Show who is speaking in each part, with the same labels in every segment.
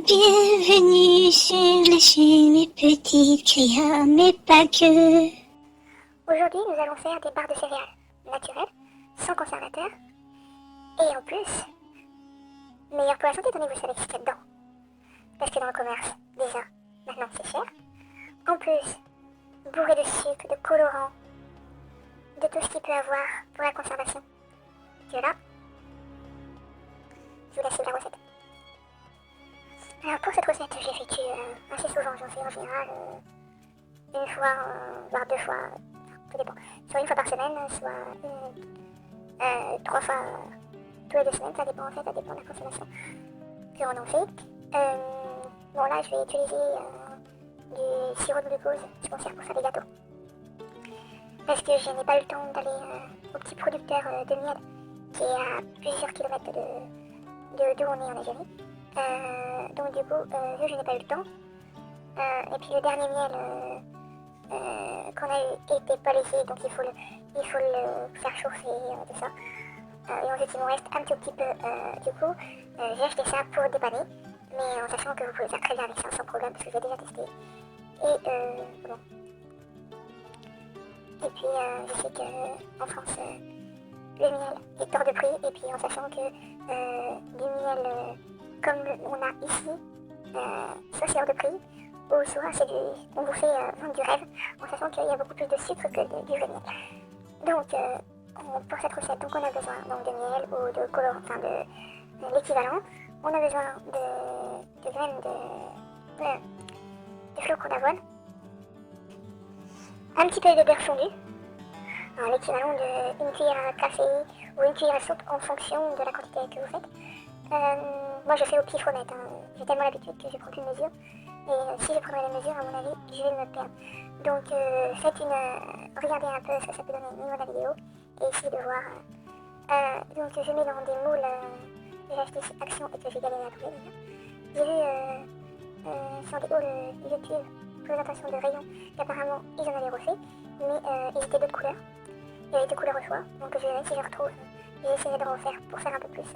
Speaker 1: Bienvenue sur la chaîne Mes Petites Créas, mais pas que.
Speaker 2: Aujourd'hui, nous allons faire des barres de céréales naturelles, sans conservateur, et en plus, meilleures pour la santé, tenez-vous savez ce qu'il y a dedans. Parce que dans le commerce, déjà, maintenant c'est cher. En plus, bourré de sucre, de colorants, de tout ce qu'il peut avoir pour la conservation. Que là, je vous laisse la recette. Alors pour cette recette, j'effectue assez souvent, j'en fais en général une fois, voire deux fois, tout dépend. Soit une fois par semaine, soit trois fois tous les 2 semaines, ça dépend en fait, ça dépend de la consommation que l'on en fait. Bon là je vais utiliser du sirop de glucose, je m'en sers pour faire des gâteaux. Parce que je n'ai pas eu le temps d'aller au petit producteur de miel qui est à plusieurs kilomètres d'où on est en Algérie. Donc du coup, vu je n'ai pas eu le temps, et puis le dernier miel qu'on a eu était pas laissé, donc il faut le faire chauffer, tout ça. Et ensuite il me reste un petit peu, du coup, j'ai acheté ça pour dépanner, mais en sachant que vous pouvez faire très bien avec ça sans problème, parce que j'ai déjà testé. Et bon. Et puis je sais qu'en France, le miel est hors de prix, et puis en sachant que du miel comme on a ici, soit c'est hors de prix, ou soit on vous fait vendre du rêve, en sachant qu'il y a beaucoup plus de sucre que du vrai miel. Donc pour cette recette, donc on a besoin donc, de miel ou de colorant, enfin de l'équivalent. On a besoin de graines de flocons d'avoine, un petit peu de beurre fondu, l'équivalent d'une cuillère à café ou une cuillère à soupe en fonction de la quantité que vous faites. Moi je fais au pifomètre, j'ai tellement l'habitude que je prends plus de mesure. Et si je prendrais les mesures, à mon avis, je vais me perdre. Donc regardez un peu ce que ça peut donner au niveau de la vidéo. Et essayez de voir. Donc je mets dans des moules, j'ai acheté chez Action et que j'ai galéré à trouver déjà. J'ai vu sur des hauls YouTube, présentation de rayons, qu'apparemment ils en avaient refait, mais ils étaient d'autres couleurs. Il y avait des couleurs au choix, donc je verrai si je retrouve. J'essaierai de refaire pour faire un peu plus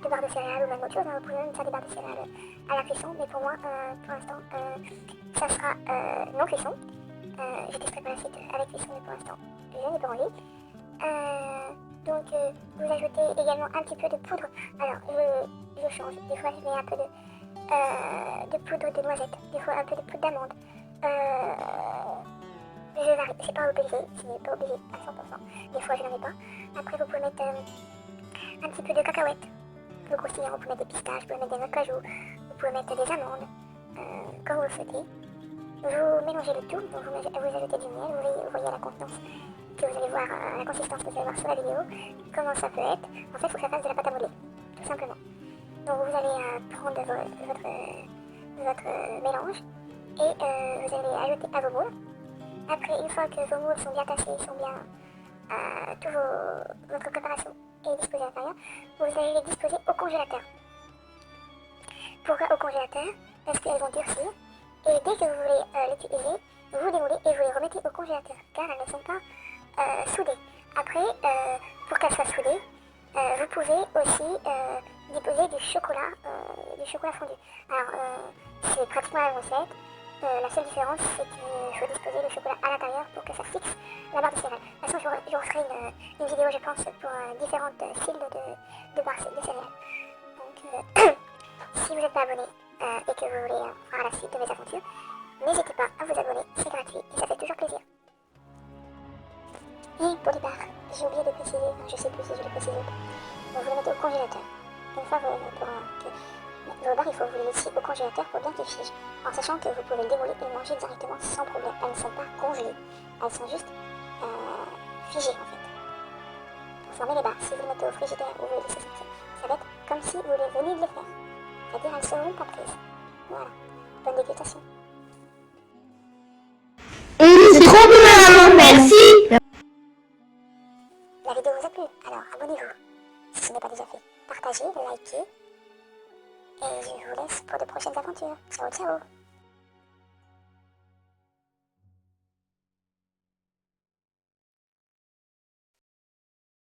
Speaker 2: de barres de céréales ou même autre chose. Vous pouvez même faire des barres de céréales à la cuisson, mais pour moi, pour l'instant, ça sera non cuisson. Je testerai par la suite avec cuisson, mais pour l'instant, je n'ai pas envie. Donc, vous ajoutez également un petit peu de poudre. Alors, je change. Des fois, je mets un peu de poudre de noisette, des fois un peu de poudre d'amande. Je varie, c'est pas obligé, ce n'est pas obligé à 100%. Des fois, je n'en ai pas. Après, vous pouvez mettre un petit peu de cacahuètes. Le croustillant, vous pouvez mettre des pistaches, vous pouvez mettre des noix de cajou, vous pouvez mettre des amandes, comme vous le souhaitez. Vous mélangez le tout, donc vous ajoutez du miel, vous voyez la contenance que vous allez voir, la consistance que vous allez voir sur la vidéo, comment ça peut être. En fait, il faut que ça fasse de la pâte à modeler, tout simplement. Donc vous allez prendre votre mélange et vous allez ajouter à vos moules. Après, une fois que vos moules sont bien tassés, sont bien votre préparation est disposée à l'intérieur, vous allez les disposer au congélateur. Pourquoi au congélateur? Parce qu'elles vont durcir et dès que vous voulez l'utiliser, vous démoulez et vous les remettez au congélateur car elles ne sont pas soudées. Après, pour qu'elles soient soudées, vous pouvez aussi déposer du chocolat fondu. Alors, c'est pratiquement la recette. La seule différence, c'est qu'il faut disposer le chocolat à l'intérieur pour que ça fixe la barre de céréales. De toute façon, je referai une vidéo, je pense, pour différents styles de barres de céréales. Donc, si vous n'êtes pas abonné et que vous voulez voir la suite de mes aventures, n'hésitez pas à vous abonner, c'est gratuit et ça fait toujours plaisir. Et pour les barres, j'ai oublié de préciser, je sais plus si je l'ai précisé ou pas. Donc, vous les mettez au congélateur. Une fois vos barres, il faut vous les laisser au congélateur pour bien qu'ils figent, en sachant que vous pouvez les démouler et les manger directement sans problème. Elles ne sont pas congelées, elles sont juste figées en fait. Vous fermez les barres, si vous les mettez au frigidaire ou vous les laissez sortir, ça va être comme si vous les veniez de les faire. C'est-à-dire elles ne seront pas prises. Voilà, bonne dégustation.
Speaker 1: C'est trop bon, maman, merci.
Speaker 2: La vidéo vous a plu, alors abonnez-vous si ce n'est pas déjà fait. Partagez, likez. Et je vous laisse pour de prochaines aventures. Ciao, ciao!